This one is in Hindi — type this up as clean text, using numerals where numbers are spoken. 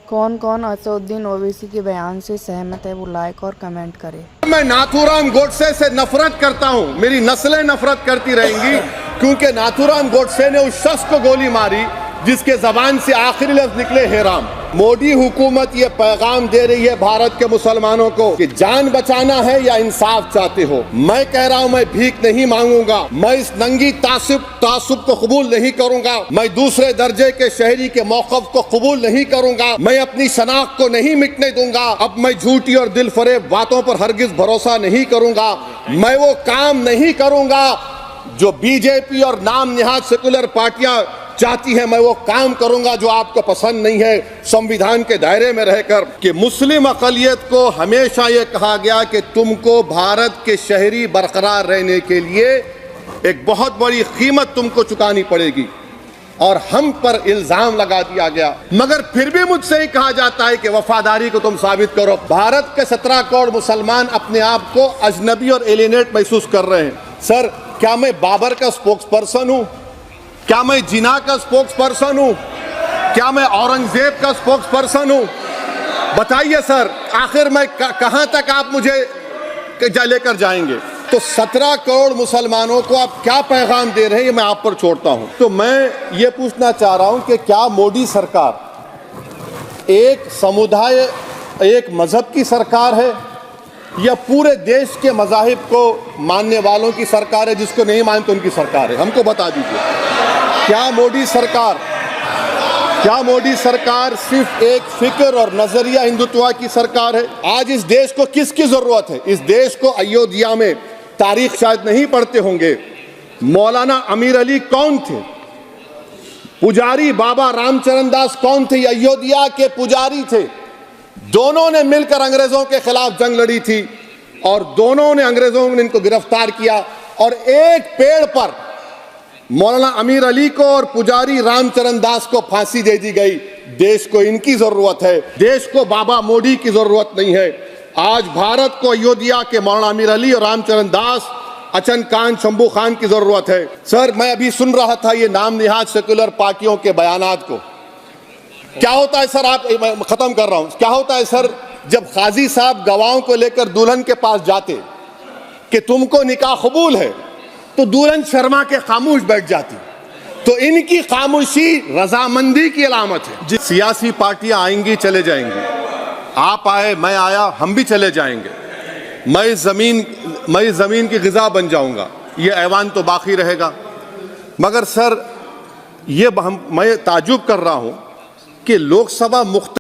कौन कौन असदुद्दीन ओवैसी के बयान से सहमत है वो लाइक और कमेंट करे। मैं नाथूराम गोडसे से नफरत करता हूं, मेरी नस्लें नफरत करती रहेंगी, क्योंकि नाथूराम गोडसे ने उस शख्स को गोली मारी जिसके जबान से आखिरी लफ्ज निकले हे राम। मोदी हुकूमत ये पैगाम दे रही है भारत के मुसलमानों को कि जान बचाना है या इंसाफ चाहते हो। मैं कह रहा हूं, मैं भीख नहीं मांगूंगा, मैं इस नंगी तासुब को कबूल नहीं करूंगा, मैं दूसरे दर्जे के शहरी के मौक़िफ़ को कबूल नहीं करूंगा, मैं अपनी शनाख्त को नहीं मिटने दूंगा। अब मैं झूठी और दिल फरेब बातों पर हरगिज भरोसा नहीं करूंगा। मैं वो काम नहीं करूंगा जो बीजेपी और नाम निहाद सेकुलर पार्टियां चाहती है। मैं वो काम करूंगा जो आपको पसंद नहीं है। संविधान के दायरे में रहकर कि मुस्लिम अक़लियत को हमेशा ये कहा गया कि तुमको भारत के शहरी बरकरार रहने के लिए एक बहुत बड़ी कीमत तुमको चुकानी पड़ेगी, और हम पर इल्जाम लगा दिया गया। मगर फिर भी मुझसे ही कहा जाता है कि वफादारी को तुम साबित करो। भारत के 17 करोड़ मुसलमान अपने आप को अजनबी और एलिनेट महसूस कर रहे हैं। सर, क्या मैं बाबर का स्पोक्स पर्सन हूं? क्या मैं जिना का स्पोक्स पर्सन हूं? क्या मैं औरंगजेब का स्पोक्स पर्सन हूं? बताइए सर, आखिर मैं कहां तक आप मुझे लेकर जाएंगे? तो 17 करोड़ मुसलमानों को आप क्या पैगाम दे रहे हैं, ये मैं आप पर छोड़ता हूं। तो मैं ये पूछना चाह रहा हूं कि क्या मोदी सरकार एक समुदाय, एक मजहब की सरकार है, या पूरे देश के मजाहिब को मानने वालों की सरकार है? जिसको नहीं मानते उनकी सरकार है? हमको बता दीजिए। क्या मोदी सरकार सिर्फ एक फिक्र और नजरिया हिंदुत्व की सरकार है? आज इस देश को किसकी जरूरत है? इस देश को अयोध्या में, तारीख शायद नहीं पढ़ते होंगे, मौलाना अमीर अली कौन थे? पुजारी बाबा रामचरण दास कौन थे? अयोध्या के पुजारी थे। दोनों ने मिलकर अंग्रेजों के खिलाफ जंग लड़ी थी, और दोनों ने, अंग्रेजों ने इनको गिरफ्तार किया, और एक पेड़ पर मौलाना अमीर अली को और पुजारी रामचरण दास को फांसी दे दी गई। देश को इनकी जरूरत है, देश को बाबा मोदी की जरूरत नहीं है। आज भारत को अयोध्या के मौलाना अमीर अली और रामचरण दास, अचन खान, शंभू खान की जरूरत है। सर, मैं अभी सुन रहा था ये नाम निहाद सेकुलर पार्टियों के बयानात को। क्या होता है सर, आप, मैं खत्म कर रहा हूं, क्या होता है सर, जब काजी साहब गवाहों को लेकर दुल्हन के पास जाते कि तुमको निकाह कबूल है, तो दुल्हन शर्मा के खामोश बैठ जाती। तो इनकी खामोशी रजामंदी की अलामत है। सियासी पार्टियां आएंगी, चले जाएंगी, आप आए, मैं आया, हम भी चले जाएंगे। मैं इस जमीन की ग़िज़ा बन जाऊंगा, ये ऐवान तो बाकी रहेगा। मगर सर, मैं ताजुब कर रहा हूं कि लोकसभा मुख्त